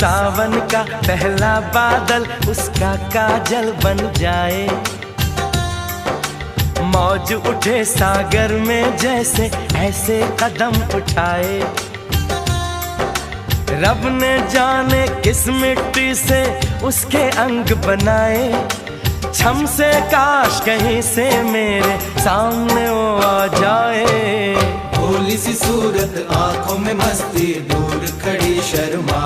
सावन का पहला बादल उसका काजल बन जाए। मौज उठे सागर में जैसे ऐसे कदम उठाए। रब ने जाने किस मिट्टी से उसके अंग बनाए। छम से काश कहीं से मेरे सामने वो आ जाए। भोली सी सूरत, आंखों में मस्ती, दूर खड़ी शर्मा।